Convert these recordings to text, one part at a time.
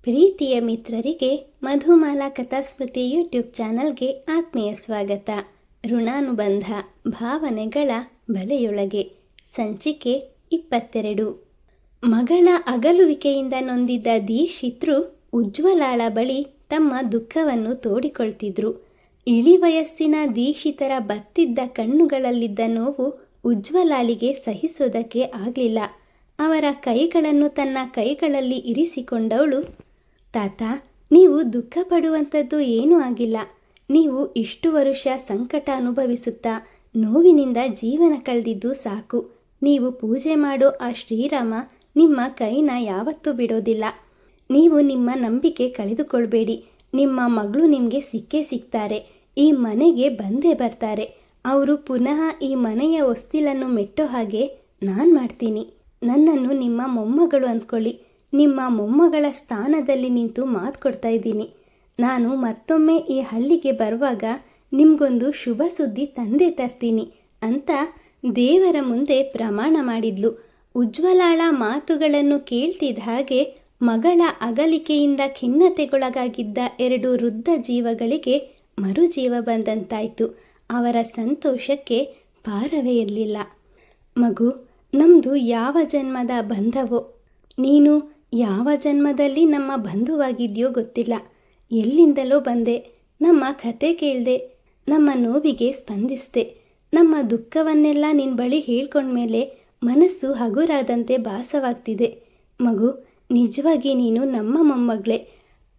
ಪ್ರೀತಿಯ ಮಿತ್ರರಿಗೆ ಮಧುಮಾಲಾ ಕಥಾಸ್ಮೃತಿ ಯೂಟ್ಯೂಬ್ ಚಾನಲ್ಗೆ ಆತ್ಮೀಯ ಸ್ವಾಗತ. ಋಣಾನುಬಂಧ ಭಾವನೆಗಳ ಬಲೆಯೊಳಗೆ ಸಂಚಿಕೆ 22. ಮಗಳ ಅಗಲುವಿಕೆಯಿಂದ ನೊಂದಿದ್ದ ದೀಕ್ಷಿತ್ರು ಉಜ್ವಲಾಳ ಬಳಿ ತಮ್ಮ ದುಃಖವನ್ನು ತೋಡಿಕೊಳ್ತಿದ್ರು. ಇಳಿ ವಯಸ್ಸಿನ ದೀಕ್ಷಿತರ ಬತ್ತಿದ್ದ ಕಣ್ಣುಗಳಲ್ಲಿದ್ದ ನೋವು ಉಜ್ವಲಾಳಿಗೆ ಸಹಿಸೋದಕ್ಕೆ ಆಗಲಿಲ್ಲ. ಅವರ ಕೈಗಳನ್ನು ತನ್ನ ಕೈಗಳಲ್ಲಿ ಇರಿಸಿಕೊಂಡವಳು, ತಾತ, ನೀವು ದುಃಖ ಪಡುವಂಥದ್ದು ಏನೂ ಆಗಿಲ್ಲ. ನೀವು ಇಷ್ಟು ವರುಷ ಸಂಕಟ ಅನುಭವಿಸುತ್ತಾ ನೋವಿನಿಂದ ಜೀವನ ಕಳೆದಿದ್ದು ಸಾಕು. ನೀವು ಪೂಜೆ ಮಾಡೋ ಆ ಶ್ರೀರಾಮ ನಿಮ್ಮ ಕೈನ ಯಾವತ್ತೂ ಬಿಡೋದಿಲ್ಲ. ನೀವು ನಿಮ್ಮ ನಂಬಿಕೆ ಕಳೆದುಕೊಳ್ಬೇಡಿ. ನಿಮ್ಮ ಮಗಳು ನಿಮಗೆ ಸಿಕ್ಕೇ ಸಿಗ್ತಾರೆ. ಈ ಮನೆಗೆ ಬಂದೇ ಬರ್ತಾರೆ. ಅವರು ಪುನಃ ಈ ಮನೆಯ ಹೊಸ್ತಿಲನ್ನು ಮೆಟ್ಟೋ ಹಾಗೆ ನಾನು ಮಾಡ್ತೀನಿ. ನನ್ನನ್ನು ನಿಮ್ಮ ಮೊಮ್ಮಗಳು ಅಂದ್ಕೊಳ್ಳಿ. ನಿಮ್ಮ ಮೊಮ್ಮಗಳ ಸ್ಥಾನದಲ್ಲಿ ನಿಂತು ಮಾತು ಕೊಡ್ತಾ ಇದ್ದೀನಿ. ನಾನು ಮತ್ತೊಮ್ಮೆ ಈ ಹಳ್ಳಿಗೆ ಬರುವಾಗ ನಿಮಗೊಂದು ಶುಭ ಸುದ್ದಿ ತಂದೆ ತರ್ತೀನಿ ಅಂತ ದೇವರ ಮುಂದೆ ಪ್ರಮಾಣ ಮಾಡಿದ್ಲು. ಉಜ್ವಲಾಳ ಮಾತುಗಳನ್ನು ಕೇಳ್ತಿದ್ದ ಹಾಗೆ ಮಗಳ ಅಗಲಿಕೆಯಿಂದ ಖಿನ್ನತೆಗೊಳಗಾಗಿದ್ದ 2 ವೃದ್ಧ ಜೀವಗಳಿಗೆ ಮರುಜೀವ ಬಂದಂತಾಯಿತು. ಅವರ ಸಂತೋಷಕ್ಕೆ ಪಾರವೇ ಇರಲಿಲ್ಲ. ಮಗು, ನಮ್ಮದು ಯಾವ ಜನ್ಮದ ಬಂಧವೋ, ನೀನು ಯಾವ ಜನ್ಮದಲ್ಲಿ ನಮ್ಮ ಬಂಧುವಾಗಿದೆಯೋ ಗೊತ್ತಿಲ್ಲ. ಎಲ್ಲಿಂದಲೋ ಬಂದೆ, ನಮ್ಮ ಕತೆ ಕೇಳಿದೆ, ನಮ್ಮ ನೋವಿಗೆ ಸ್ಪಂದಿಸಿದೆ. ನಮ್ಮ ದುಃಖವನ್ನೆಲ್ಲ ನಿನ್ನ ಬಳಿ ಹೇಳ್ಕೊಂಡ್ಮೇಲೆ ಮನಸ್ಸು ಹಗುರಾದಂತೆ ಭಾಸವಾಗ್ತಿದೆ. ಮಗು, ನಿಜವಾಗಿ ನೀನು ನಮ್ಮ ಮೊಮ್ಮಗಳೇ.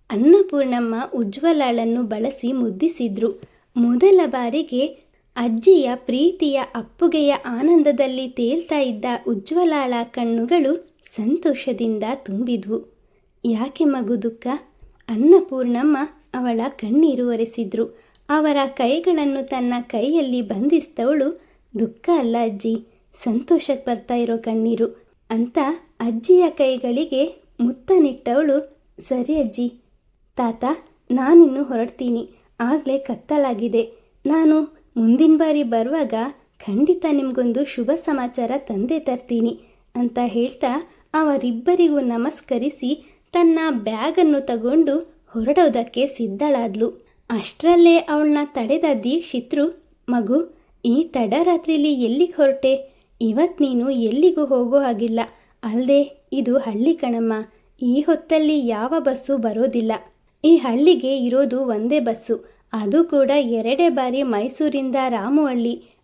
ಅನ್ನಪೂರ್ಣಮ್ಮ ಉಜ್ವಲಾಳನ್ನು ಬಳಸಿ ಮುದ್ದಿಸಿದ್ರು. ಮೊದಲ ಬಾರಿಗೆ ಅಜ್ಜಿಯ ಪ್ರೀತಿಯ ಅಪ್ಪುಗೆಯ ಆನಂದದಲ್ಲಿ ತೇಲ್ತಾ ಇದ್ದ ಉಜ್ವಲಾಳ ಕಣ್ಣುಗಳು ಸಂತೋಷದಿಂದ ತುಂಬಿದ್ವು. ಯಾಕೆ ಮಗು ದುಃಖ? ಅನ್ನಪೂರ್ಣಮ್ಮ ಅವಳ ಕಣ್ಣೀರು ಒರೆಸಿದ್ರು. ಅವರ ಕೈಗಳನ್ನು ತನ್ನ ಕೈಯಲ್ಲಿ ಬಂಧಿಸಿದವಳು, ದುಃಖ ಅಲ್ಲ ಅಜ್ಜಿ, ಸಂತೋಷಕ್ಕೆ ಬರ್ತಾ ಇರೋ ಕಣ್ಣೀರು ಅಂತ ಅಜ್ಜಿಯ ಕೈಗಳಿಗೆ ಮುತ್ತನಿಟ್ಟವಳು, ಸರಿ ಅಜ್ಜಿ. ತಾತ, ನಾನಿನ್ನು ಹೊರಡ್ತೀನಿ. ಆಗಲೇ ಕತ್ತಲಾಗಿದೆ. ನಾನು ಮುಂದಿನ ಬಾರಿ ಬರುವಾಗ ಖಂಡಿತ ನಿಮಗೊಂದು ಶುಭ ಸಮಾಚಾರ ತಂದೆ ತರ್ತೀನಿ ಅಂತ ಹೇಳ್ತಾ ಅವರಿಬ್ಬರಿಗೂ ನಮಸ್ಕರಿಸಿ ತನ್ನ ಬ್ಯಾಗನ್ನು ತಗೊಂಡು ಹೊರಡೋದಕ್ಕೆ ಸಿದ್ಧಳಾದ್ಲು. ಅಷ್ಟರಲ್ಲೇ ಅವಳನ್ನ ತಡೆದ ದೀಕ್ಷಿತ್ರು, ಮಗು, ಈ ತಡರಾತ್ರಿಲಿ ಎಲ್ಲಿಗೆ ಹೊರಟೆ? ಇವತ್ತು ನೀನು ಎಲ್ಲಿಗೂ ಹೋಗೋ ಹಾಗಿಲ್ಲ. ಅಲ್ಲದೆ ಇದು ಹಳ್ಳಿ ಕಣಮ್ಮ. ಈ ಹೊತ್ತಲ್ಲಿ ಯಾವ ಬಸ್ಸು ಬರೋದಿಲ್ಲ. ಈ ಹಳ್ಳಿಗೆ ಇರೋದು ಒಂದೇ ಬಸ್ಸು, ಅದು ಕೂಡ 2 ಬಾರಿ ಮೈಸೂರಿಂದ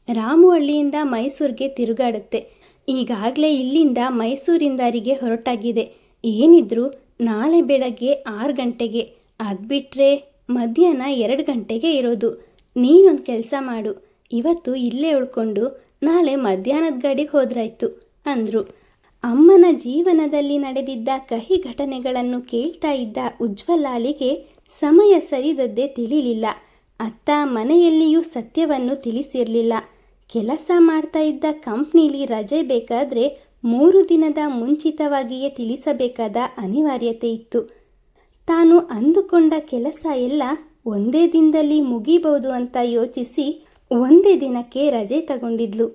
ರಾಮುಹಳ್ಳಿಯಿಂದ ಮೈಸೂರಿಗೆ ತಿರುಗಾಡುತ್ತೆ. ಈಗಾಗಲೇ ಇಲ್ಲಿಂದ ಮೈಸೂರಿಂದರಿಗೆ ಹೊರಟಾಗಿದೆ. ಏನಿದ್ರು ನಾಳೆ ಬೆಳಗ್ಗೆ 6 ಗಂಟೆಗೆ, ಅದು ಬಿಟ್ಟರೆ ಮಧ್ಯಾಹ್ನ 2 ಗಂಟೆಗೆ ಇರೋದು. ನೀನೊಂದು ಕೆಲಸ ಮಾಡು, ಇವತ್ತು ಇಲ್ಲೇ ಉಳ್ಕೊಂಡು ನಾಳೆ ಮಧ್ಯಾಹ್ನದ ಗಾಡಿಗೆ ಹೋದ್ರಾಯ್ತು ಅಂದರು. ಅಮ್ಮನ ಜೀವನದಲ್ಲಿ ನಡೆದಿದ್ದ ಕಹಿ ಘಟನೆಗಳನ್ನು ಕೇಳ್ತಾ ಇದ್ದ ಉಜ್ವಲಾಳಿಗೆ ಸಮಯ ಸರಿದದ್ದೇ ತಿಳಿಲಿಲ್ಲ. ಅತ್ತ ಮನೆಯಲ್ಲಿಯೂ ಸತ್ಯವನ್ನು ತಿಳಿಸಿರಲಿಲ್ಲ. ಕೆಲಸ ಮಾಡ್ತಾ ಇದ್ದ ಕಂಪ್ನಿಲಿ ರಜೆ ಬೇಕಾದರೆ 3 ದಿನದ ಮುಂಚಿತವಾಗಿಯೇ ತಿಳಿಸಬೇಕಾದ ಅನಿವಾರ್ಯತೆ ಇತ್ತು. ತಾನು ಅಂದುಕೊಂಡ ಕೆಲಸ ಎಲ್ಲ ಒಂದೇ ದಿನದಲ್ಲಿ ಮುಗಿಬಹುದು ಅಂತ ಯೋಚಿಸಿ ಒಂದೇ ದಿನಕ್ಕೆ ರಜೆ ತಗೊಂಡಿದ್ಲು.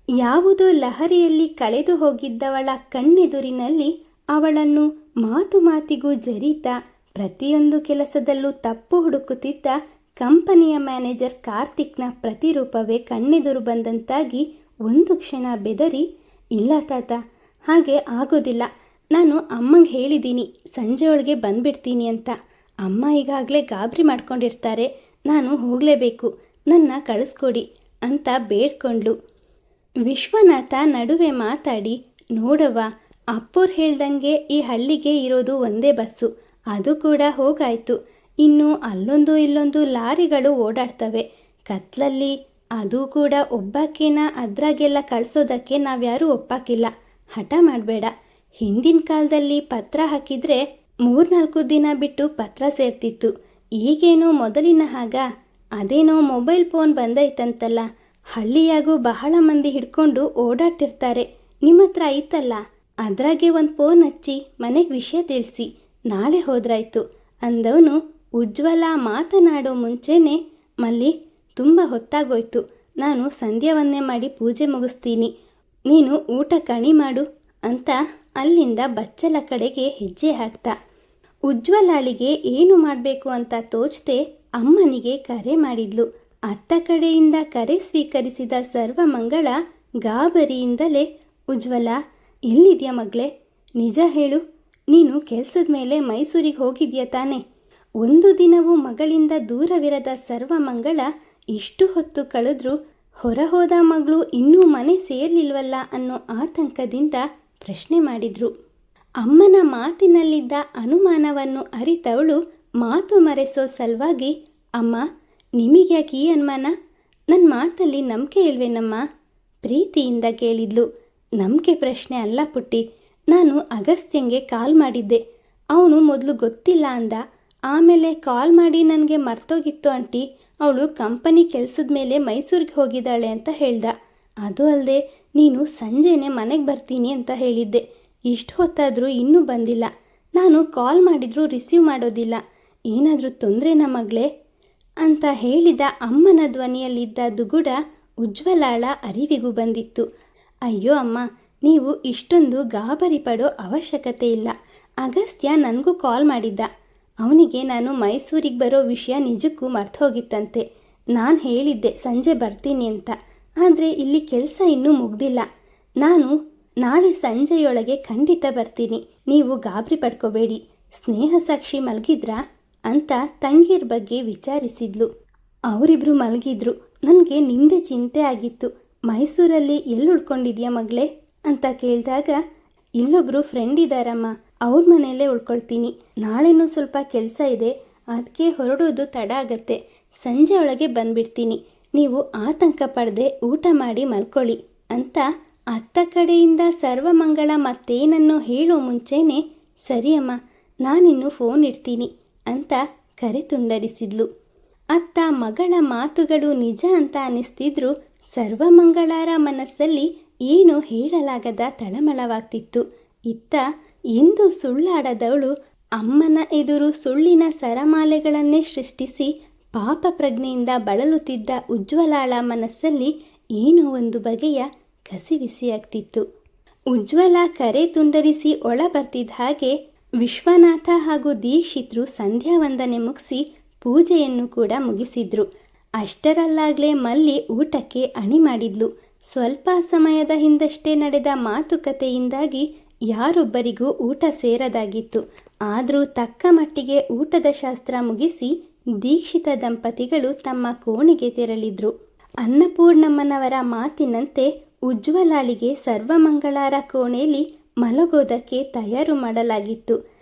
ಯಾವುದೋ ಲಹರಿಯಲ್ಲಿ ಕಳೆದು ಹೋಗಿದ್ದವಳ ಕಣ್ಣೆದುರಿನಲ್ಲಿ ಅವಳನ್ನು ಮಾತು ಮಾತಿಗೂ ಜರಿತಾ ಪ್ರತಿಯೊಂದು ಕೆಲಸದಲ್ಲೂ ತಪ್ಪು ಹುಡುಕುತ್ತಿದ್ದ ಕಂಪನಿಯ ಮ್ಯಾನೇಜರ್ ಕಾರ್ತಿಕ್ನ ಪ್ರತಿರೂಪವೇ ಕಣ್ಣೆದುರು ಬಂದಂತಾಗಿ ಒಂದು ಕ್ಷಣ ಬೆದರಿ, ಇಲ್ಲ ತಾತ, ಹಾಗೆ ಆಗೋದಿಲ್ಲ. ನಾನು ಅಮ್ಮಂಗೆ ಹೇಳಿದ್ದೀನಿ ಸಂಜೆಯೊಳಗೆ ಬಂದ್ಬಿಡ್ತೀನಿ ಅಂತ. ಅಮ್ಮ ಈಗಾಗಲೇ ಗಾಬರಿ ಮಾಡ್ಕೊಂಡಿರ್ತಾರೆ. ನಾನು ಹೋಗಲೇಬೇಕು, ನನ್ನ ಕಳಿಸ್ಕೊಡಿ ಅಂತ ಬೇಡ್ಕೊಂಡ್ಲು. ವಿಶ್ವನಾಥ ನಡುವೆ ಮಾತಾಡಿ, ನೋಡವ್ವ, ಅಪ್ಪೋರು ಹೇಳ್ದಂಗೆ ಈ ಹಳ್ಳಿಗೆ ಇರೋದು ಒಂದೇ ಬಸ್ಸು, ಅದು ಕೂಡ ಹೋಗಾಯಿತು. ಇನ್ನು ಅಲ್ಲೊಂದು ಇಲ್ಲೊಂದು ಲಾರಿಗಳು ಓಡಾಡ್ತವೆ. ಕತ್ಲಲ್ಲಿ ಅದು ಕೂಡ ಒಬ್ಬಾಕೇನ ಅದ್ರಾಗೆಲ್ಲ ಕಳಿಸೋದಕ್ಕೆ ನಾವ್ಯಾರೂ ಒಪ್ಪಾಕಿಲ್ಲ. ಹಠ ಮಾಡಬೇಡ. ಹಿಂದಿನ ಕಾಲದಲ್ಲಿ ಪತ್ರ ಹಾಕಿದರೆ 3-4 ದಿನ ಬಿಟ್ಟು ಪತ್ರ ಸೇರ್ತಿತ್ತು. ಈಗೇನೋ ಮೊದಲಿನ ಹಾಗ ಅದೇನೋ ಮೊಬೈಲ್ ಫೋನ್ ಬಂದೈತಂತಲ್ಲ, ಹಳ್ಳಿಯಾಗೂ ಬಹಳ ಮಂದಿ ಹಿಡ್ಕೊಂಡು ಓಡಾಡ್ತಿರ್ತಾರೆ. ನಿಮ್ಮ ಹತ್ರ ಐತಲ್ಲ, ಅದ್ರಾಗೆ ಒಂದು ಫೋನ್ ಹಚ್ಚಿ ಮನೆಗೆ ವಿಷಯ ತಿಳಿಸಿ ನಾಳೆ ಹೋದ್ರಾಯ್ತು ಅಂದವನು ಉಜ್ವಲ ಮಾತನಾಡೋ ಮುಂಚೆನೇ, ಮಲ್ಲಿ, ತುಂಬ ಹೊತ್ತಾಗೋಯ್ತು, ನಾನು ಸಂಧ್ಯಾವಂದನೆ ಮಾಡಿ ಪೂಜೆ ಮುಗಿಸ್ತೀನಿ, ನೀನು ಊಟ ಕಣಿ ಮಾಡು ಅಂತ ಅಲ್ಲಿಂದ ಬಚ್ಚಲ ಕಡೆಗೆ ಹೆಜ್ಜೆ ಹಾಕ್ತ. ಉಜ್ವಲಾಳಿಗೆ ಏನು ಮಾಡಬೇಕು ಅಂತ ತೋಚದೆ ಅಮ್ಮನಿಗೆ ಕರೆ ಮಾಡಿದ್ಲು. ಅತ್ತ ಕಡೆಯಿಂದ ಕರೆ ಸ್ವೀಕರಿಸಿದ ಸರ್ವಮಂಗಳ ಗಾಬರಿಯಿಂದಲೇ, ಉಜ್ವಲ, ಎಲ್ಲಿದ್ಯಾ ಮಗಳೇ? ನಿಜ ಹೇಳು, ನೀನು ಕೆಲಸದ ಮೇಲೆ ಮೈಸೂರಿಗೆ ಹೋಗಿದ್ಯಾ ತಾನೆ? ಒಂದು ದಿನವೂ ಮಗಳಿಂದ ದೂರವಿರದ ಸರ್ವಮಂಗಳ ಇಷ್ಟು ಹೊತ್ತು ಕಳೆದ್ರೂ ಹೊರಹೋದ ಮಗಳು ಇನ್ನೂ ಮನೆ ಸೇರ್ಲಿಲ್ವಲ್ಲ ಅನ್ನೋ ಆತಂಕದಿಂದ ಪ್ರಶ್ನೆ ಮಾಡಿದ್ರು. ಅಮ್ಮನ ಮಾತಿನಲ್ಲಿದ್ದ ಅನುಮಾನವನ್ನು ಅರಿತವಳು ಮಾತು ಮರೆಸೋ ಸಲುವಾಗಿ, ಅಮ್ಮ, ನಿಮಗ್ಯಾಕೆ ಈ ಅನುಮಾನ? ನನ್ನ ಮಾತಲ್ಲಿ ನಂಬಿಕೆ ಇಲ್ವೇನಮ್ಮ? ಪ್ರೀತಿಯಿಂದ ಕೇಳಿದ್ಲು. ನಂಬಿಕೆ ಪ್ರಶ್ನೆ ಅಲ್ಲ ಪುಟ್ಟಿ, ನಾನು ಅಗಸ್ತ್ಯಂಗೆ ಕಾಲ್ ಮಾಡಿದ್ದೆ. ಅವನು ಮೊದಲು ಗೊತ್ತಿಲ್ಲ ಅಂದ, ಆಮೇಲೆ ಕಾಲ್ ಮಾಡಿ ನನಗೆ ಮರ್ತೋಗಿತ್ತು ಆಂಟಿ, ಅವಳು ಕಂಪನಿ ಕೆಲಸದ ಮೇಲೆ ಮೈಸೂರಿಗೆ ಹೋಗಿದ್ದಾಳೆ ಅಂತ ಹೇಳ್ದ. ಅದು ಅಲ್ಲದೆ ನೀನು ಸಂಜೆನೇ ಮನೆಗೆ ಬರ್ತೀನಿ ಅಂತ ಹೇಳಿದ್ದೆ. ಇಷ್ಟು ಹೊತ್ತಾದರೂ ಇನ್ನೂ ಬಂದಿಲ್ಲ. ನಾನು ಕಾಲ್ ಮಾಡಿದರೂ ರಿಸೀವ್ ಮಾಡೋದಿಲ್ಲ. ಏನಾದರೂ ತೊಂದರೆನಾ ಮಗಳೇ ಅಂತ ಹೇಳಿದ ಅಮ್ಮನ ಧ್ವನಿಯಲ್ಲಿದ್ದ ದುಗುಡ ಉಜ್ವಲಾಳ ಅರಿವಿಗೂ ಬಂದಿತ್ತು. ಅಯ್ಯೋ ಅಮ್ಮ, ನೀವು ಇಷ್ಟೊಂದು ಗಾಬರಿ ಪಡೋ ಅವಶ್ಯಕತೆ ಇಲ್ಲ. ಅಗಸ್ತ್ಯ ನನಗೂ ಕಾಲ್ ಮಾಡಿದ್ದ. ಅವನಿಗೆ ನಾನು ಮೈಸೂರಿಗೆ ಬರೋ ವಿಷಯ ನಿಜಕ್ಕೂ ಮರ್ತು ಹೋಗಿತ್ತಂತೆ. ನಾನು ಹೇಳಿದ್ದೆ ಸಂಜೆ ಬರ್ತೀನಿ ಅಂತ, ಆದರೆ ಇಲ್ಲಿ ಕೆಲಸ ಇನ್ನೂ ಮುಗ್ದಿಲ್ಲ. ನಾನು ನಾಳೆ ಸಂಜೆಯೊಳಗೆ ಖಂಡಿತ ಬರ್ತೀನಿ, ನೀವು ಗಾಬರಿ ಪಡ್ಕೋಬೇಡಿ. ಸ್ನೇಹ ಸಾಕ್ಷಿ ಮಲಗಿದ್ರಾ ಅಂತ ತಂಗಿರ ಬಗ್ಗೆ ವಿಚಾರಿಸಿದ್ಲು. ಅವರಿಬ್ರು ಮಲಗಿದ್ರು. ನನಗೆ ನಿಂದೆ ಚಿಂತೆ ಆಗಿತ್ತು. ಮೈಸೂರಲ್ಲಿ ಎಲ್ಲಿ ಉಳ್ಕೊಂಡಿದ್ಯಾ ಮಗಳೇ ಅಂತ ಕೇಳಿದಾಗ, ಇಲ್ಲೊಬ್ರು ಫ್ರೆಂಡ್ ಇದ್ದಾರಮ್ಮ, ಅವ್ರ ಮನೆಯಲ್ಲೇ ಉಳ್ಕೊಳ್ತೀನಿ. ನಾಳೆನೂ ಸ್ವಲ್ಪ ಕೆಲಸ ಇದೆ, ಅದಕ್ಕೆ ಹೊರಡೋದು ತಡ ಆಗತ್ತೆ. ಸಂಜೆ ಒಳಗೆ ಬಂದ್ಬಿಡ್ತೀನಿ. ನೀವು ಆತಂಕ ಪಡದೆ ಊಟ ಮಾಡಿ ಮಲ್ಕೊಳ್ಳಿ ಅಂತ ಅತ್ತ ಕಡೆಯಿಂದ ಸರ್ವಮಂಗಳ ಮತ್ತೇನನ್ನೋ ಹೇಳೋ ಮುಂಚೆನೇ, ಸರಿ ಅಮ್ಮ, ನಾನಿನ್ನು ಫೋನ್ ಇಡ್ತೀನಿ ಅಂತ ಕರೆ ತುಂಡರಿಸಿದ್ಲು. ಅತ್ತ ಮಗಳ ಮಾತುಗಳು ನಿಜ ಅಂತ ಅನಿಸ್ತಿದ್ರು ಸರ್ವಮಂಗಳರ ಮನಸ್ಸಲ್ಲಿ ಏನೋ ಹೇಳಲಾಗದ ತಳಮಳವಾಗ್ತಿತ್ತು. ಇತ್ತ ಎಂದು ಸುಳ್ಳಾಡದವಳು ಅಮ್ಮನ ಎದುರು ಸುಳ್ಳಿನ ಸರಮಾಲೆಗಳನ್ನೇ ಸೃಷ್ಟಿಸಿ ಪಾಪ ಪ್ರಜ್ಞೆಯಿಂದ ಬಳಲುತ್ತಿದ್ದ ಉಜ್ವಲಾಳ ಮನಸ್ಸಲ್ಲಿ ಏನೋ ಒಂದು ಬಗೆಯ ಕಸಿವಿಸಿಯಾಗ್ತಿತ್ತು. ಉಜ್ವಲ ಕರೆ ತುಂಡರಿಸಿ ಒಳ ಬರ್ತಿದ್ದ ಹಾಗೆ ವಿಶ್ವನಾಥ ಹಾಗೂ ದೀಕ್ಷಿತರು ಸಂಧ್ಯಾ ವಂದನೆ ಮುಗಿಸಿ ಪೂಜೆಯನ್ನು ಕೂಡ ಮುಗಿಸಿದ್ರು. ಅಷ್ಟರಲ್ಲಾಗಲೇ ಮಲ್ಲಿ ಊಟಕ್ಕೆ ಅಣಿ ಮಾಡಿದ್ಲು. ಸ್ವಲ್ಪ ಸಮಯದ ಹಿಂದಷ್ಟೇ ನಡೆದ ಮಾತುಕತೆಯಿಂದಾಗಿ ಯಾರೊಬ್ಬರಿಗೂ ಊಟ ಸೇರದಾಗಿತ್ತು. ಆದರೂ ತಕ್ಕ ಮಟ್ಟಿಗೆ ಊಟದ ಶಾಸ್ತ್ರ ಮುಗಿಸಿ ದೀಕ್ಷಿತ ದಂಪತಿಗಳು ತಮ್ಮ ಕೋಣೆಗೆ ತೆರಳಿದ್ರು. ಅನ್ನಪೂರ್ಣಮ್ಮನವರ ಮಾತಿನಂತೆ ಉಜ್ವಲಾಳಿಗೆ ಸರ್ವಮಂಗಳರ ಕೋಣೆಯಲ್ಲಿ ಮಲಗೋದಕ್ಕೆ ತಯಾರು ಮಾಡಲಾಗಿತ್ತು.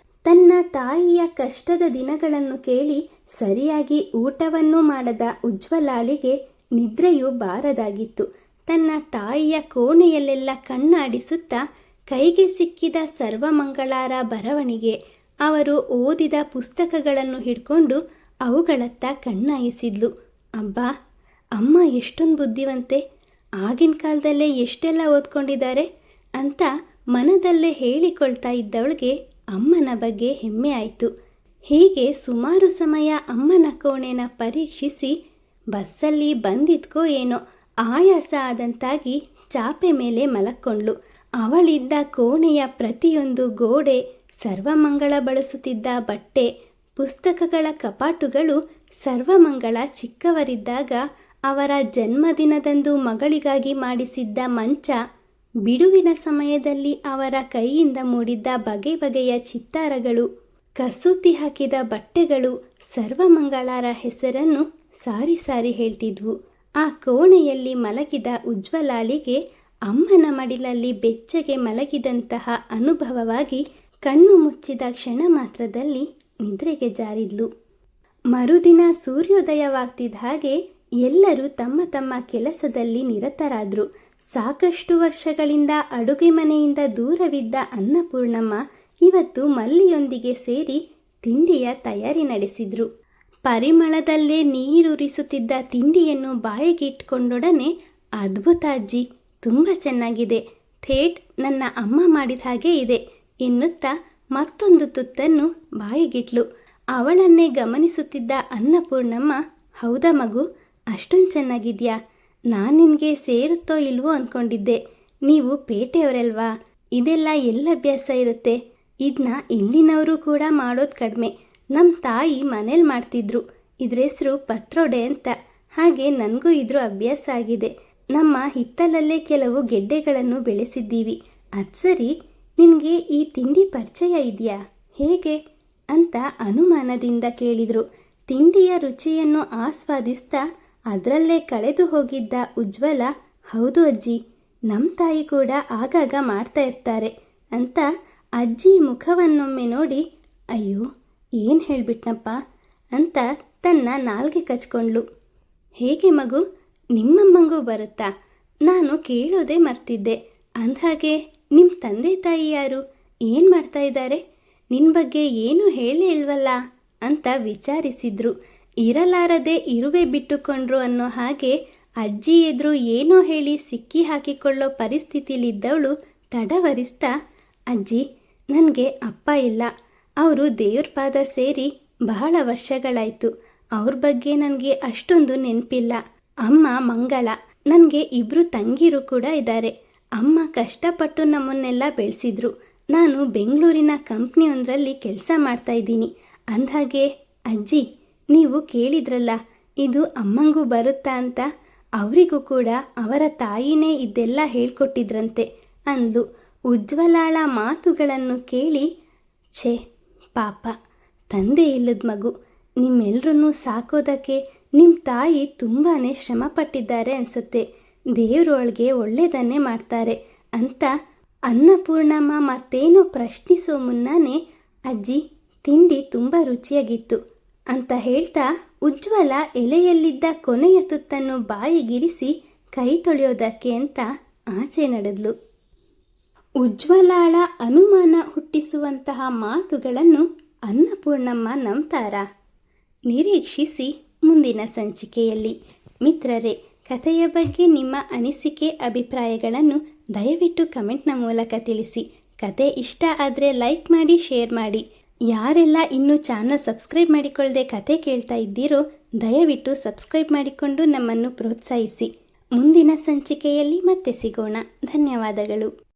ತನ್ನ ತಾಯಿಯ ಕಷ್ಟದ ದಿನಗಳನ್ನು ಕೇಳಿ ಸರಿಯಾಗಿ ಊಟವನ್ನೂ ಮಾಡದ ಉಜ್ವಲಾಳಿಗೆ ನಿದ್ರೆಯೂ ಬಾರದಾಗಿತ್ತು. ತನ್ನ ತಾಯಿಯ ಕೋಣೆಯಲ್ಲೆಲ್ಲ ಕಣ್ಣಾಡಿಸುತ್ತಾ ಕೈಗೆ ಸಿಕ್ಕಿದ ಸರ್ವಮಂಗಳರ ಬರವಣಿಗೆ, ಅವರು ಓದಿದ ಪುಸ್ತಕಗಳನ್ನು ಹಿಡ್ಕೊಂಡು ಅವುಗಳತ್ತ ಕಣ್ಣಾಯಿಸಿದ್ಲು. ಅಬ್ಬಾ, ಅಮ್ಮ ಎಷ್ಟೊಂದು ಬುದ್ಧಿವಂತೆ, ಆಗಿನ ಕಾಲದಲ್ಲೇ ಎಷ್ಟೆಲ್ಲ ಓದ್ಕೊಂಡಿದ್ದಾರೆ ಅಂತ ಮನದಲ್ಲೇ ಹೇಳಿಕೊಳ್ತಾ ಇದ್ದವಳಿಗೆ ಅಮ್ಮನ ಬಗ್ಗೆ ಹೆಮ್ಮೆ ಆಯಿತು. ಹೀಗೆ ಸುಮಾರು ಸಮಯ ಅಮ್ಮನ ಕೋಣೆನ ಪರೀಕ್ಷಿಸಿ ಬಸ್ಸಲ್ಲಿ ಬಂದಿದ್ಕೋ ಏನೋ ಆಯಾಸ ಆದಂತಾಗಿ ಚಾಪೆ ಮೇಲೆ ಮಲಕ್ಕೊಂಡ್ಳು. ಅವಳಿದ್ದ ಕೋಣೆಯ ಪ್ರತಿಯೊಂದು ಗೋಡೆ, ಸರ್ವಮಂಗಳ ಬಳಸುತ್ತಿದ್ದ ಬಟ್ಟೆ, ಪುಸ್ತಕಗಳ ಕಪಾಟುಗಳು ಸರ್ವಮಂಗಳ ಚಿಕ್ಕವರಿದ್ದಾಗ ಅವರ ಜನ್ಮದಿನದಂದು ಮಗಳಿಗಾಗಿ ಮಾಡಿಸಿದ್ದ ಮಂಚ, ಬಿಡುವಿನ ಸಮಯದಲ್ಲಿ ಅವರ ಕೈಯಿಂದ ಮೂಡಿದ್ದ ಬಗೆ ಬಗೆಯ ಚಿತ್ತಾರಗಳು, ಕಸೂತಿ ಹಾಕಿದ ಬಟ್ಟೆಗಳು ಸರ್ವಮಂಗಳರ ಹೆಸರನ್ನು ಸಾರಿ ಸಾರಿ ಹೇಳ್ತಿದ್ವು. ಆ ಕೋಣೆಯಲ್ಲಿ ಮಲಗಿದ ಉಜ್ವಲಾಳಿಗೆ ಅಮ್ಮನ ಮಡಿಲಲ್ಲಿ ಬೆಚ್ಚಗೆ ಮಲಗಿದಂತಹ ಅನುಭವವಾಗಿ ಕಣ್ಣು ಮುಚ್ಚಿದ ಕ್ಷಣ ಮಾತ್ರದಲ್ಲಿ ನಿದ್ರೆಗೆ ಜಾರಿದ್ಲು. ಮರುದಿನ ಸೂರ್ಯೋದಯವಾಗ್ತಿದ್ದ ಹಾಗೆ ಎಲ್ಲರೂ ತಮ್ಮ ತಮ್ಮ ಕೆಲಸದಲ್ಲಿ ನಿರತರಾದರು. ಸಾಕಷ್ಟು ವರ್ಷಗಳಿಂದ ಅಡುಗೆ ಮನೆಯಿಂದ ದೂರವಿದ್ದ ಅನ್ನಪೂರ್ಣಮ್ಮ ಇವತ್ತು ಮಲ್ಲಿಯೊಂದಿಗೆ ಸೇರಿ ತಿಂಡಿಯ ತಯಾರಿ ನಡೆಸಿದ್ರು. ಪರಿಮಳದಲ್ಲೇ ನೀರುರಿಸುತ್ತಿದ್ದ ತಿಂಡಿಯನ್ನು ಬಾಯಿಗಿಟ್ಕೊಂಡೊಡನೆ, ಅದ್ಭುತ ಅಜ್ಜಿ, ತುಂಬ ಚೆನ್ನಾಗಿದೆ, ಥೇಟ್ ನನ್ನ ಅಮ್ಮ ಮಾಡಿದ ಹಾಗೆ ಇದೆ ಎನ್ನುತ್ತಾ ಮತ್ತೊಂದು ತುತ್ತನ್ನು ಬಾಯಿಗಿಟ್ಲು. ಅವಳನ್ನೇ ಗಮನಿಸುತ್ತಿದ್ದ ಅನ್ನಪೂರ್ಣಮ್ಮ, ಹೌದಾ ಮಗು, ಅಷ್ಟೊಂದು ಚೆನ್ನಾಗಿದ್ಯಾ? ನಾನು ನಿನಗೆ ಸೇರುತ್ತೋ ಇಲ್ವೋ ಅಂದ್ಕೊಂಡಿದ್ದೆ. ನೀವು ಪೇಟೆಯವರಲ್ವಾ, ಇದೆಲ್ಲ ಎಲ್ಲ ಅಭ್ಯಾಸ ಇರುತ್ತೆ. ಇದನ್ನ ಇಲ್ಲಿನವರು ಕೂಡ ಮಾಡೋದು ಕಡಿಮೆ. ನಮ್ಮ ತಾಯಿ ಮನೇಲಿ ಮಾಡ್ತಿದ್ರು. ಇದ್ರ ಹೆಸರು ಪತ್ರೊಡೆ ಅಂತ. ಹಾಗೆ ನನಗೂ ಇದ್ರ ಅಭ್ಯಾಸ ಆಗಿದೆ. ನಮ್ಮ ಹಿತ್ತಲಲ್ಲೇ ಕೆಲವು ಗೆಡ್ಡೆಗಳನ್ನು ಬೆಳೆಸಿದ್ದೀವಿ. ಅದು ಸರಿ, ನಿನಗೆ ಈ ತಿಂಡಿ ಪರಿಚಯ ಇದೆಯಾ? ಹೇಗೆ ಅಂತ ಅನುಮಾನದಿಂದ ಕೇಳಿದರು. ತಿಂಡಿಯ ರುಚಿಯನ್ನು ಆಸ್ವಾದಿಸ್ತಾ ಅದರಲ್ಲೇ ಕಳೆದು ಹೋಗಿದ್ದ ಉಜ್ವಲ, ಹೌದು ಅಜ್ಜಿ, ನಮ್ಮ ತಾಯಿ ಕೂಡ ಆಗಾಗ ಮಾಡ್ತಾ ಇರ್ತಾರೆ ಅಂತ ಅಜ್ಜಿ ಮುಖವನ್ನೊಮ್ಮೆ ನೋಡಿ, ಅಯ್ಯೋ ಏನು ಹೇಳಿಬಿಟ್ನಪ್ಪ ಅಂತ ತನ್ನ ನಾಲ್ಗೆ ಕಚ್ಕೊಂಡ್ಳು. ಹೇಗೆ ಮಗು, ನಿಮ್ಮಮ್ಮಂಗೂ ಬರುತ್ತಾ? ನಾನು ಕೇಳೋದೇ ಮರ್ತಿದ್ದೆ. ಅಂದಹಾಗೆ ನಿಮ್ಮ ತಂದೆ ತಾಯಿ ಯಾರು? ಏನು ಮಾಡ್ತಾ ಇದ್ದಾರೆ? ನಿನ್ನ ಬಗ್ಗೆ ಏನೂ ಹೇಳೇ ಇಲ್ವಲ್ಲ ಅಂತ ವಿಚಾರಿಸಿದ್ರು. ಇರಲಾರದೆ ಇರುವೆ ಬಿಟ್ಟುಕೊಂಡ್ರು ಅನ್ನೋ ಹಾಗೆ ಅಜ್ಜಿ ಎದುರು ಏನೋ ಹೇಳಿ ಸಿಕ್ಕಿ ಹಾಕಿಕೊಳ್ಳೋ ಪರಿಸ್ಥಿತಿಲಿದ್ದವಳು ತಡವರಿಸ್ತಾ, ಅಜ್ಜಿ, ನನಗೆ ಅಪ್ಪ ಇಲ್ಲ. ಅವರು ದೇವ್ರ ಪಾದ ಸೇರಿ ಬಹಳ ವರ್ಷಗಳಾಯಿತು. ಅವ್ರ ಬಗ್ಗೆ ನನಗೆ ಅಷ್ಟೊಂದು ನೆನಪಿಲ್ಲ. ಅಮ್ಮ ಮಂಗಳ. ನನಗೆ 2 ತಂಗಿರು ಕೂಡ ಇದ್ದಾರೆ. ಅಮ್ಮ ಕಷ್ಟಪಟ್ಟು ನಮ್ಮನ್ನೆಲ್ಲ ಬೆಳೆಸಿದ್ರು. ನಾನು ಬೆಂಗಳೂರಿನ ಕಂಪ್ನಿಯೊಂದರಲ್ಲಿ ಕೆಲಸ ಮಾಡ್ತಾಯಿದ್ದೀನಿ. ಅಂದಹಾಗೆ ಅಜ್ಜಿ, ನೀವು ಕೇಳಿದ್ರಲ್ಲ ಇದು ಅಮ್ಮಂಗೂ ಬರುತ್ತಾ ಅಂತ, ಅವರಿಗೂ ಕೂಡ ಅವರ ತಾಯಿನೇ ಇದೆಲ್ಲ ಹೇಳ್ಕೊಟ್ಟಿದ್ರಂತೆ ಅಂದ್ಲು. ಉಜ್ವಲಾಳ ಮಾತುಗಳನ್ನು ಕೇಳಿ, ಛೇ ಪಾಪ, ತಂದೆ ಇಲ್ಲದ ಮಗು. ನಿಮ್ಮೆಲ್ಲರನ್ನೂ ಸಾಕೋದಕ್ಕೆ ನಿಮ್ಮ ತಾಯಿ ತುಂಬಾ ಶ್ರಮಪಟ್ಟಿದ್ದಾರೆ ಅನಿಸುತ್ತೆ. ದೇವರೊಳಗೆ ಒಳ್ಳೆಯದನ್ನೇ ಮಾಡ್ತಾರೆ ಅಂತ ಅನ್ನಪೂರ್ಣಮ್ಮ ಮತ್ತೇನೋ ಪ್ರಶ್ನಿಸೋ ಮುನ್ನನೇ, ಅಜ್ಜಿ, ತಿಂಡಿ ತುಂಬ ರುಚಿಯಾಗಿತ್ತು ಅಂತ ಹೇಳ್ತಾ ಉಜ್ವಲ ಎಲೆಯಲ್ಲಿದ್ದ ಕೊನೆಯ ತುತ್ತನ್ನು ಬಾಯಿಗಿರಿಸಿ ಕೈ ತೊಳೆಯೋದಕ್ಕೆ ಅಂತ ಆಚೆ ನಡೆದ್ಲು. ಉಜ್ವಲಾಳ ಅನುಮಾನ ಹುಟ್ಟಿಸುವಂತಹ ಮಾತುಗಳನ್ನು ಅನ್ನಪೂರ್ಣಮ್ಮ ನಂಬ್ತಾರಾ? ನಿರೀಕ್ಷಿಸಿ ಮುಂದಿನ ಸಂಚಿಕೆಯಲ್ಲಿ. ಮಿತ್ರರೇ, ಕಥೆಯ ಬಗ್ಗೆ ನಿಮ್ಮ ಅನಿಸಿಕೆ ಅಭಿಪ್ರಾಯಗಳನ್ನು ದಯವಿಟ್ಟು ಕಮೆಂಟ್ನ ಮೂಲಕ ತಿಳಿಸಿ. ಕತೆ ಇಷ್ಟ ಆದರೆ ಲೈಕ್ ಮಾಡಿ, ಶೇರ್ ಮಾಡಿ. ಯಾರೆಲ್ಲ ಇನ್ನೂ ಚಾನಲ್ ಸಬ್ಸ್ಕ್ರೈಬ್ ಮಾಡಿಕೊಳ್ಳದೆ ಕತೆ ಕೇಳ್ತಾ ಇದ್ದೀರೋ ದಯವಿಟ್ಟು ಸಬ್ಸ್ಕ್ರೈಬ್ ಮಾಡಿಕೊಂಡು ನಮ್ಮನ್ನು ಪ್ರೋತ್ಸಾಹಿಸಿ. ಮುಂದಿನ ಸಂಚಿಕೆಯಲ್ಲಿ ಮತ್ತೆ ಸಿಗೋಣ. ಧನ್ಯವಾದಗಳು.